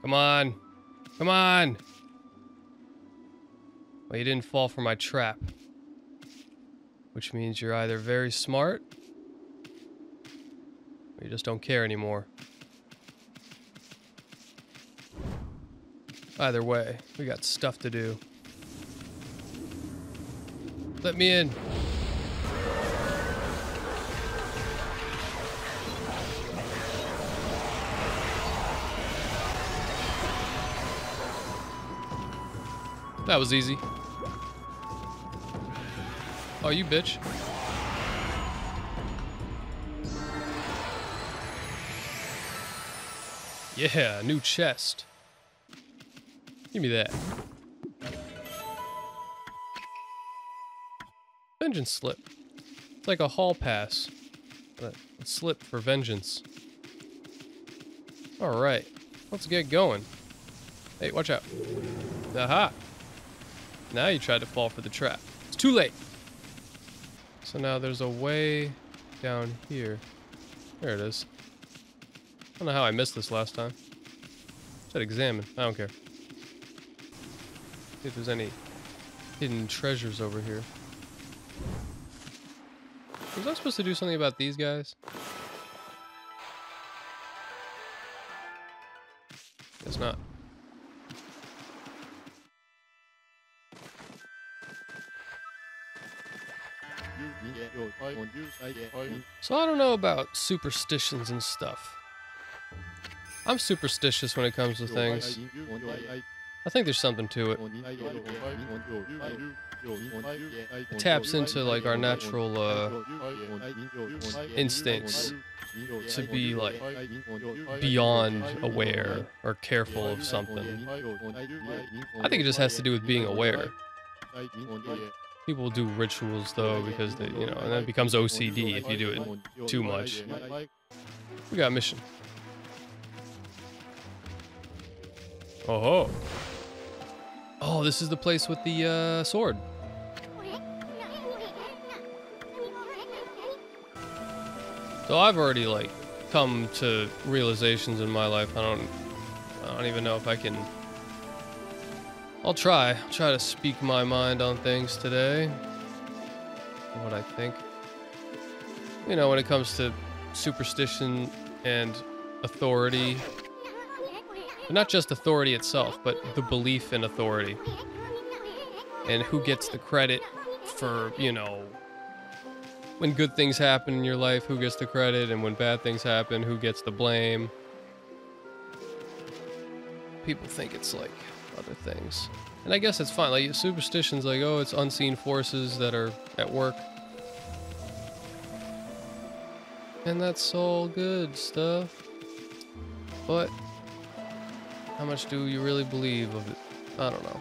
Come on. Come on. Well, you didn't fall for my trap. Which means you're either very smart, or you just don't care anymore. Either way, we got stuff to do. Let me in. That was easy. Oh, you bitch. Yeah, new chest. Give me that. Vengeance slip. It's like a hall pass. A slip for vengeance. Alright. Let's get going. Hey, watch out. Aha! Now you tried to fall for the trap. It's too late! So now there's a way down here. There it is. I don't know how I missed this last time. It said examine. I don't care. See if there's any hidden treasures over here. Was I supposed to do something about these guys? Guess not. So I don't know about superstitions and stuff. I'm superstitious when it comes to things. I think there's something to it. It taps into like our natural instincts to be like beyond aware or careful of something. I think it just has to do with being aware. People do rituals though because they, you know, and then it becomes OCD if you do it too much. We got a mission. Oh, oh, this is the place with the sword. So I've already like come to realizations in my life. I don't even know if I can. I'll try to speak my mind on things today. What I think. You know, when it comes to superstition and authority. But not just authority itself, but the belief in authority. And who gets the credit for, you know, when good things happen in your life, who gets the credit, and when bad things happen, who gets the blame. People think it's like other things. And I guess it's fine. Like superstitions, like, oh, it's unseen forces that are at work. And that's all good stuff. But how much do you really believe of it? I don't know.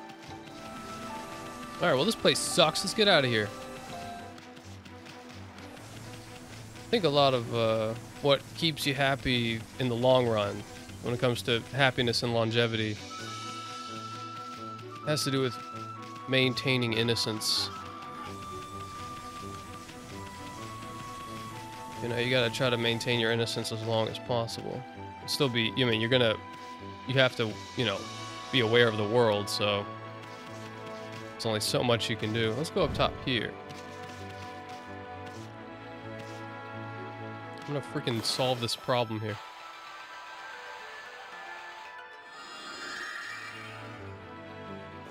Alright, well this place sucks. Let's get out of here. I think a lot of what keeps you happy in the long run, when it comes to happiness and longevity, has to do with maintaining innocence. You know, you gotta try to maintain your innocence as long as possible. Still be, I mean, you have to, you know, be aware of the world, so there's only so much you can do. Let's go up top here. I'm gonna freaking solve this problem here.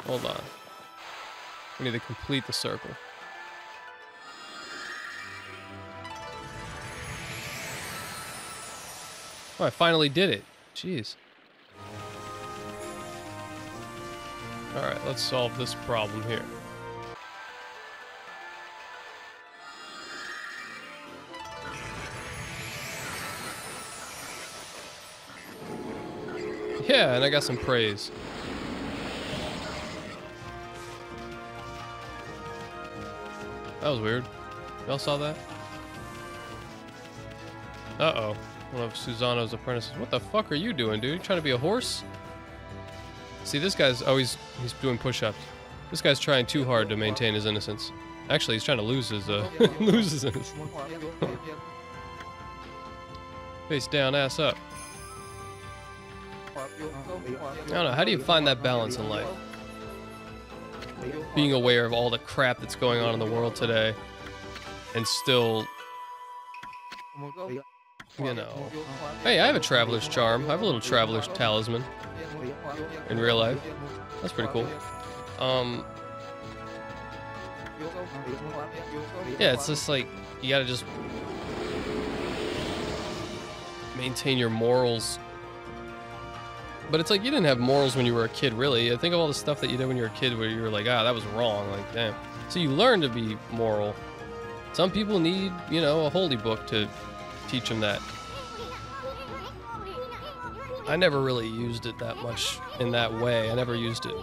Hold on. We need to complete the circle. Oh, I finally did it. Jeez. Alright, let's solve this problem here. Yeah, and I got some praise. That was weird. Y'all saw that? Uh-oh. One of Susano's apprentices. What the fuck are you doing, dude? You trying to be a horse? See, this guy's always... he's doing push-ups. This guy's trying too hard to maintain his innocence. Actually, he's trying to lose his, lose his innocence. Face down, ass up. I don't know, how do you find that balance in life? Being aware of all the crap that's going on in the world today, and still, you know... Hey, I have a traveler's charm. I have a little traveler's talisman in real life. That's pretty cool. Yeah, it's just like, you gotta just maintain your morals. But it's like, you didn't have morals when you were a kid, really. I think of all the stuff that you did when you were a kid where you were like, ah, that was wrong, like, damn. So you learn to be moral. Some people need, you know, a holy book to teach them that. I never really used it that much in that way. I never used it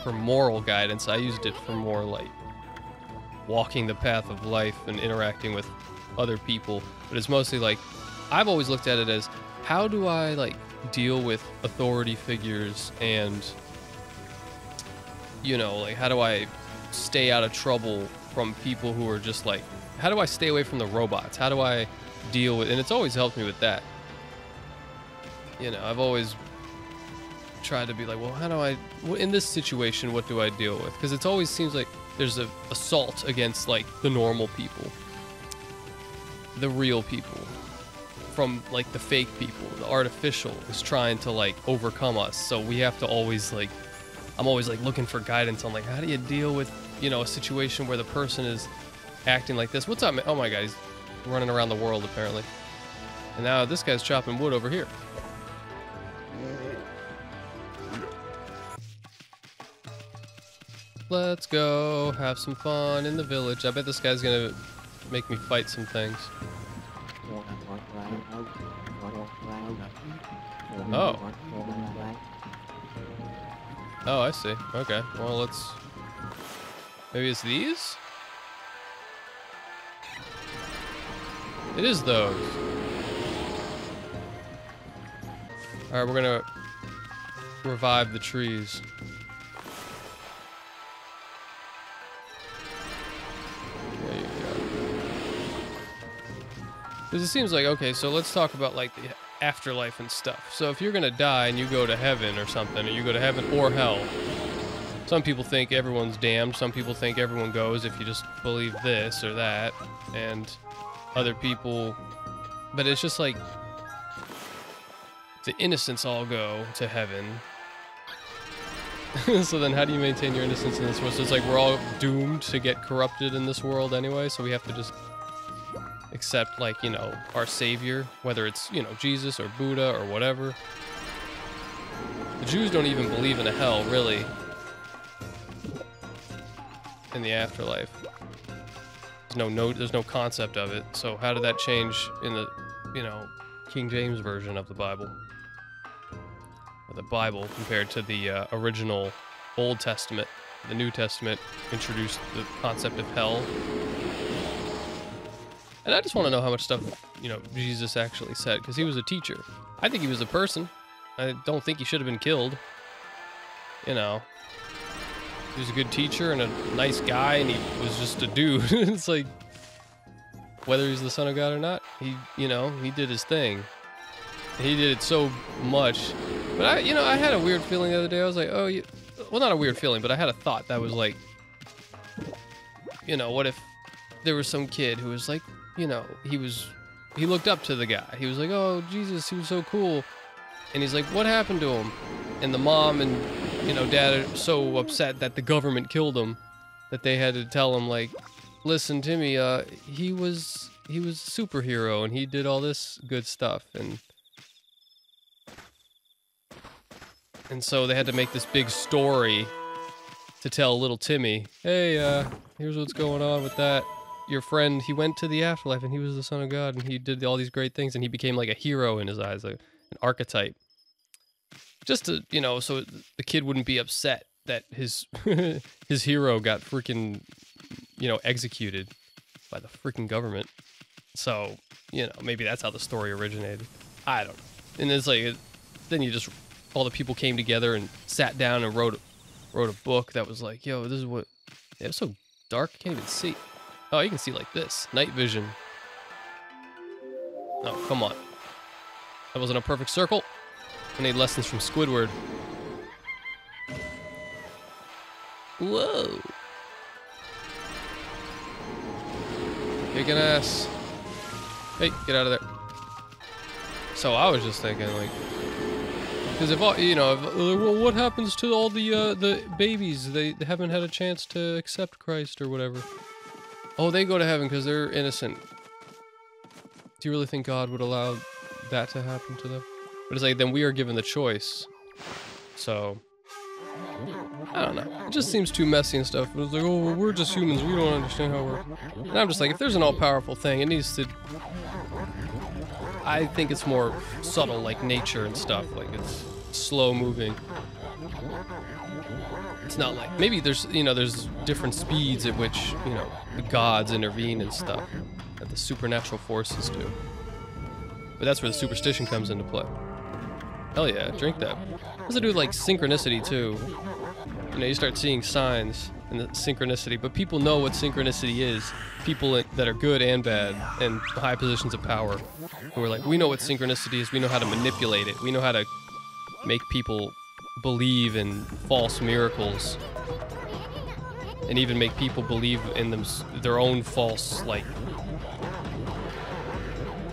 for moral guidance. I used it for more like walking the path of life and interacting with other people. But it's mostly like, I've always looked at it as, how do I like deal with authority figures, and, you know, like, how do I stay out of trouble from people who are just like, how do I stay away from the robots? How do I deal with, and it's always helped me with that. You know, I've always tried to be like, well, how do I, in this situation, what do I deal with? Because it always seems like there's an assault against like the normal people, the real people, from like the fake people. The artificial is trying to like overcome us. So we have to always like, I'm always like looking for guidance on like, how do you deal with, you know, a situation where the person is acting like this? What's up, man? Oh my God, he's running around the world apparently. And now this guy's chopping wood over here. Let's go have some fun in the village. I bet this guy's gonna make me fight some things. Oh. Oh, I see. Okay. Well, let's... Maybe it's these? It is those. Alright, we're gonna revive the trees. There you go. Because it seems like, okay, so let's talk about like the afterlife and stuff. So if you're gonna die and you go to heaven or something, or you go to heaven or hell, some people think everyone's damned, some people think everyone goes if you just believe this or that, and other people, but it's just like the innocents all go to heaven. So then how do you maintain your innocence in this world? So it's like we're all doomed to get corrupted in this world anyway, so we have to just accept, like, you know, our savior, whether it's, you know, Jesus or Buddha or whatever. The Jews don't even believe in a hell, really, in the afterlife. There's no concept of it. So how did that change in the, you know, King James version of the Bible? Or the Bible compared to the original Old Testament. The New Testament introduced the concept of hell. And I just want to know how much stuff, you know, Jesus actually said, because he was a teacher. I think he was a person. I don't think he should have been killed. You know, he was a good teacher and a nice guy, and he was just a dude. It's like, whether he's the son of God or not, he, you know, he did his thing. He did it so much. But I, you know, I had a weird feeling the other day. I was like, oh, well, not a weird feeling, but I had a thought that was like, you know, what if there was some kid who was like, you know, he looked up to the guy. He was like, oh, Jesus, he was so cool. And he's like, what happened to him? And the mom and, you know, dad are so upset that the government killed him that they had to tell him, like, listen, Timmy, he was a superhero and he did all this good stuff. And so they had to make this big story to tell little Timmy, hey, here's what's going on with that. Your friend, he went to the afterlife and he was the son of God and he did all these great things and he became like a hero in his eyes, like an archetype. Just to, you know, so the kid wouldn't be upset that his his hero got freaking, you know, executed by the freaking government. So, you know, maybe that's how the story originated. I don't know. And it's like, then you just, all the people came together and sat down and wrote a book that was like, yo, this is what, it was so dark, I can't even see. Oh, you can see like this. Night vision. Oh, come on. That wasn't a perfect circle. I need lessons from Squidward. Whoa. Kicking ass. Hey, get out of there. So I was just thinking, like, because if all, you know, if, well, what happens to all the babies? They haven't had a chance to accept Christ or whatever. Oh, they go to heaven because they're innocent. Do you really think God would allow that to happen to them? But it's like, then we are given the choice. So, I don't know. It just seems too messy and stuff. But it's like, oh, well, we're just humans. We don't understand how it works. And I'm just like, if there's an all-powerful thing, it needs to... I think it's more subtle, like nature and stuff. Like, it's slow-moving. It's not like... Maybe there's, you know, there's different speeds at which, you know, the gods intervene and stuff. That the supernatural forces do. But that's where the superstition comes into play. Hell yeah, drink that. It has to do with like synchronicity too. You know, you start seeing signs in the synchronicity, but people know what synchronicity is. People that are good and bad, and high positions of power, who are like, we know what synchronicity is, we know how to manipulate it, we know how to make people believe in false miracles, and even make people believe in their own false, like,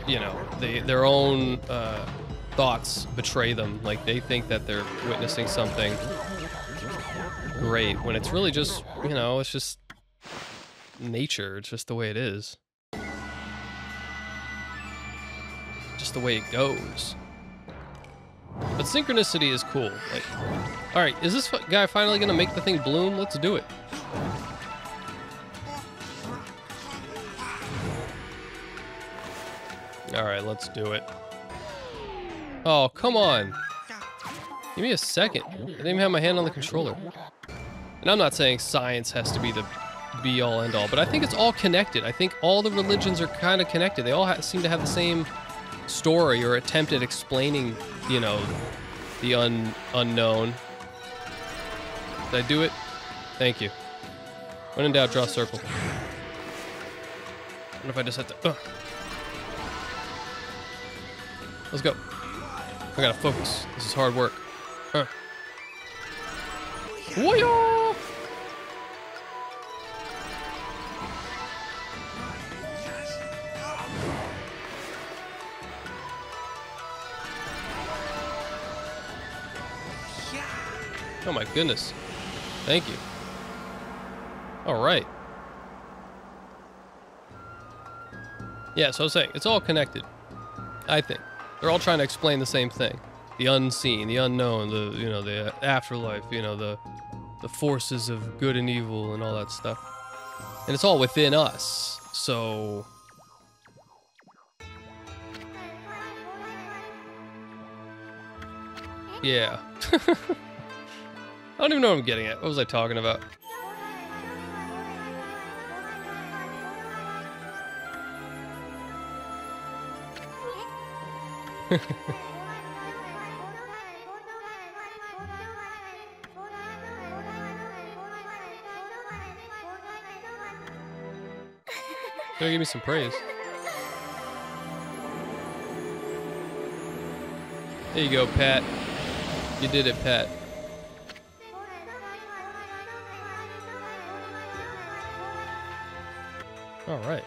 you know, their own thoughts betray them. Like, they think that they're witnessing something great when it's really just, you know, it's just nature. It's just the way it is. Just the way it goes. But synchronicity is cool. Like, all right, is this guy finally gonna make the thing bloom? Let's do it. All right, let's do it. Oh, come on. Give me a second. I didn't even have my hand on the controller. And I'm not saying science has to be the be-all, end-all, but I think it's all connected. I think all the religions are kind of connected. They all seem to have the same story or attempt at explaining, you know, the unknown. Did I do it? Thank you. When in doubt, draw a circle. I wonder if I just have to... Let's go. I gotta focus. This is hard work. Whoa! Oh my goodness. Thank you. All right. Yeah, so I was saying, it's all connected. I think. They're all trying to explain the same thing. The unseen, the unknown, the, you know, the afterlife, you know, the forces of good and evil and all that stuff. And it's all within us. So yeah. I don't even know what I'm getting at. What was I talking about? Gotta give me some praise. There you go, Pat. You did it, Pat. All right.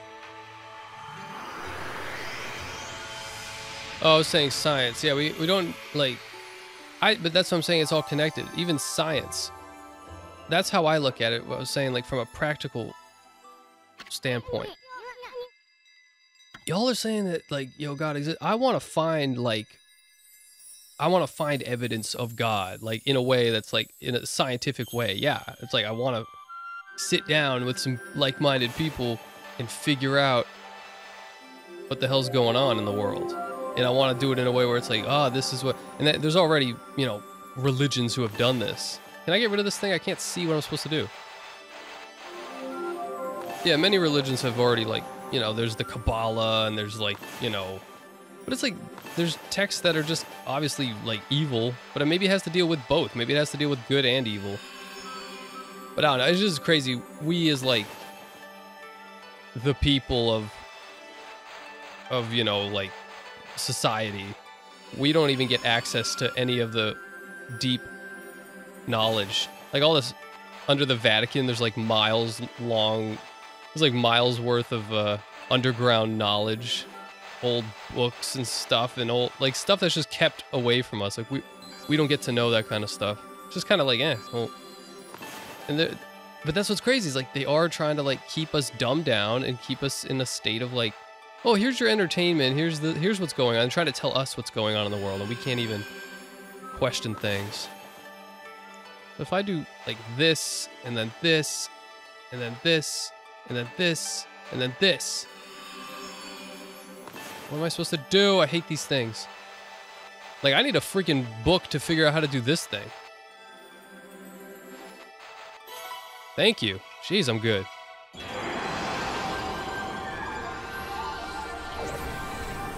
Oh, I was saying science. Yeah, we don't, like... but that's what I'm saying, it's all connected. Even science. That's how I look at it. What I was saying, like, from a practical standpoint. Y'all are saying that, like, yo, God exists. I want to find, like... I want to find evidence of God, like, in a way that's, like, in a scientific way. Yeah, it's like I want to sit down with some like-minded people and figure out what the hell's going on in the world. And I want to do it in a way where it's like, ah, this is what... And there's already, you know, religions who have done this. Can I get rid of this thing? I can't see what I'm supposed to do. Yeah, many religions have already, like, you know, there's the Kabbalah and there's, like, you know... But it's like, there's texts that are just obviously, like, evil. But maybe it has to deal with both. Maybe it has to deal with good and evil. But I don't know, it's just crazy. We as, like, the people of, you know, like, society we don't even get access to any of the deep knowledge. Like all this under the Vatican, there's like miles long, there's like miles worth of underground knowledge, old books and stuff, and old like stuff that's just kept away from us. Like we don't get to know that kind of stuff. It's just kind of like, well, and but that's what's crazy is like they are trying to like keep us dumbed down and keep us in a state of like, oh, here's your entertainment, here's what's going on, and trying to tell us what's going on in the world, and we can't even question things. If I do like this, and then this, and then this, and then this, and then this, what am I supposed to do? I hate these things. Like, I need a freaking book to figure out how to do this thing. Thank you. Jeez, I'm good.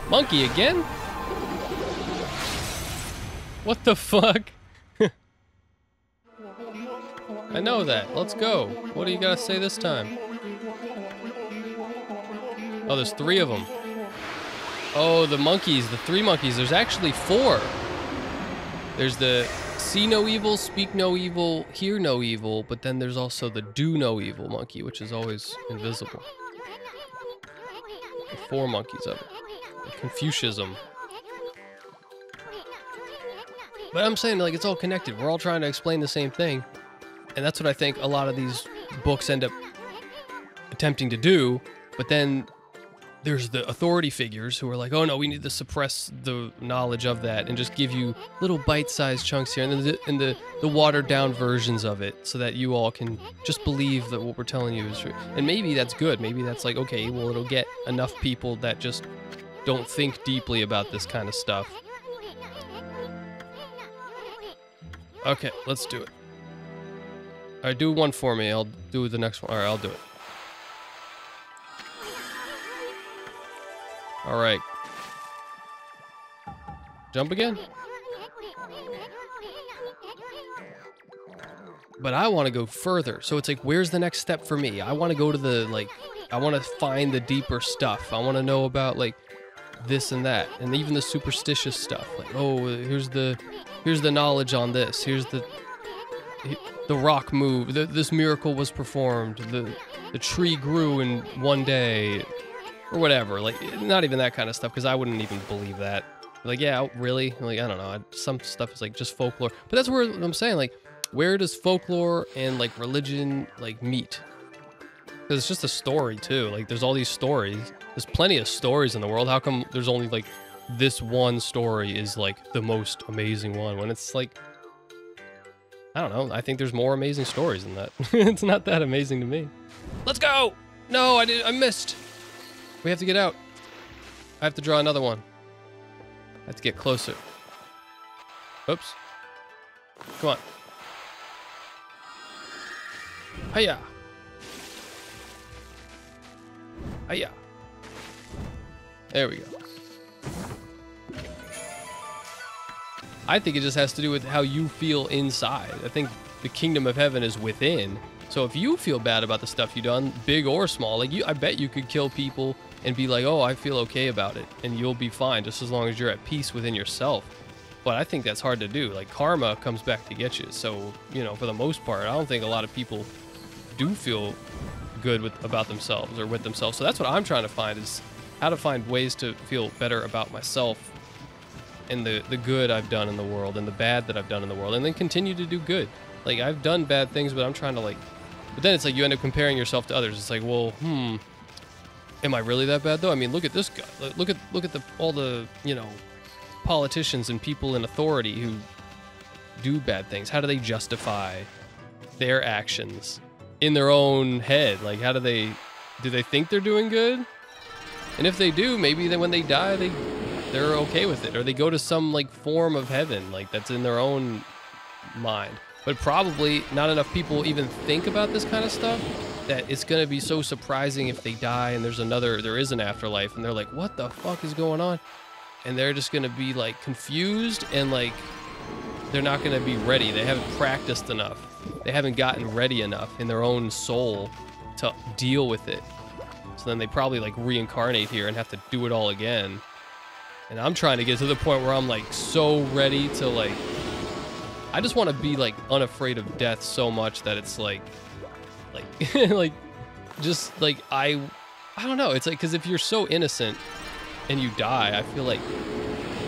Monkey again? What the fuck? I know that. Let's go. What do you gotta say this time? Oh, there's 3 of them. Oh, the monkeys, the 3 monkeys. There's actually 4. There's the see no evil, speak no evil, hear no evil, but then there's also the do no evil monkey, which is always invisible. The 4 monkeys of it. Confucianism. But I'm saying, like, it's all connected. We're all trying to explain the same thing. And that's what I think a lot of these books end up attempting to do. But then there's the authority figures who are like, oh no, we need to suppress the knowledge of that and just give you little bite-sized chunks here and then the watered-down versions of it so that you all can just believe that what we're telling you is true. And maybe that's good. Maybe that's like, okay, well, it'll get enough people that just don't think deeply about this kind of stuff. Okay, let's do it. All right, do one for me. I'll do the next one. All right, I'll do it. All right. Jump again? But I want to go further. So it's like, where's the next step for me? I want to go to the, like, I want to find the deeper stuff. I want to know about, like, this and that. And even the superstitious stuff. Like, oh, here's the knowledge on this. Here's the rock moved. This miracle was performed. The tree grew in one day. Or whatever, like, not even that kind of stuff, because I wouldn't even believe that. Like, yeah, really? Like, I don't know. Some stuff is, like, just folklore. But that's where I'm saying, like, where does folklore and, like, religion, like, meet? Because it's just a story, too. Like, there's all these stories. There's plenty of stories in the world. How come there's only, like, this one story is, like, the most amazing one? When it's, like, I don't know. I think there's more amazing stories than that. It's not that amazing to me. Let's go! No, I missed. We have to get out. I have to draw another one. I have to get closer. Oops. Come on. Hiya. Hiya. There we go. I think it just has to do with how you feel inside. I think the kingdom of heaven is within. So if you feel bad about the stuff you've done, big or small, like I bet you could kill people and be like, oh, I feel okay about it, and you'll be fine just as long as you're at peace within yourself. But I think that's hard to do. Like, karma comes back to get you. So, you know, for the most part, I don't think a lot of people do feel good about themselves or with themselves. So that's what I'm trying to find, is how to find ways to feel better about myself and the good I've done in the world and the bad that I've done in the world, and then continue to do good. Like, I've done bad things, but I'm trying to, like, but then it's like you end up comparing yourself to others. It's like, well, am I really that bad though? I mean, look at this guy. Look at all the, you know, politicians and people in authority who do bad things. How do they justify their actions in their own head? Like, how do they think they're doing good? And if they do, maybe then when they die, they're okay with it, or they go to some, like, form of heaven, like, that's in their own mind. But probably not enough people even think about this kind of stuff, that it's going to be so surprising if they die and there is an afterlife, and they're like, what the fuck is going on? And they're just going to be, like, confused, and, like, they're not going to be ready. They haven't practiced enough. They haven't gotten ready enough in their own soul to deal with it. So then they probably, like, reincarnate here and have to do it all again. And I'm trying to get to the point where I'm like so ready to like, I just want to be like unafraid of death so much that it's like like just like I don't know. It's like, because if you're so innocent and you die, I feel like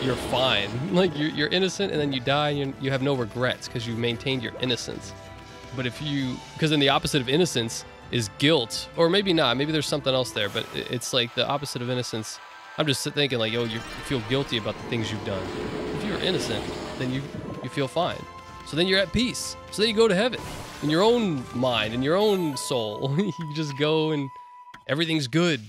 you're fine. Like you're innocent and then you die and you have no regrets because you maintained your innocence. But if you, because then the opposite of innocence is guilt, or maybe not, maybe there's something else there, but it's like the opposite of innocence. I'm just thinking like, yo, you feel guilty about the things you've done. If you're innocent, then you feel fine. So then you're at peace. So then you go to heaven in your own mind, in your own soul. You just go and everything's good.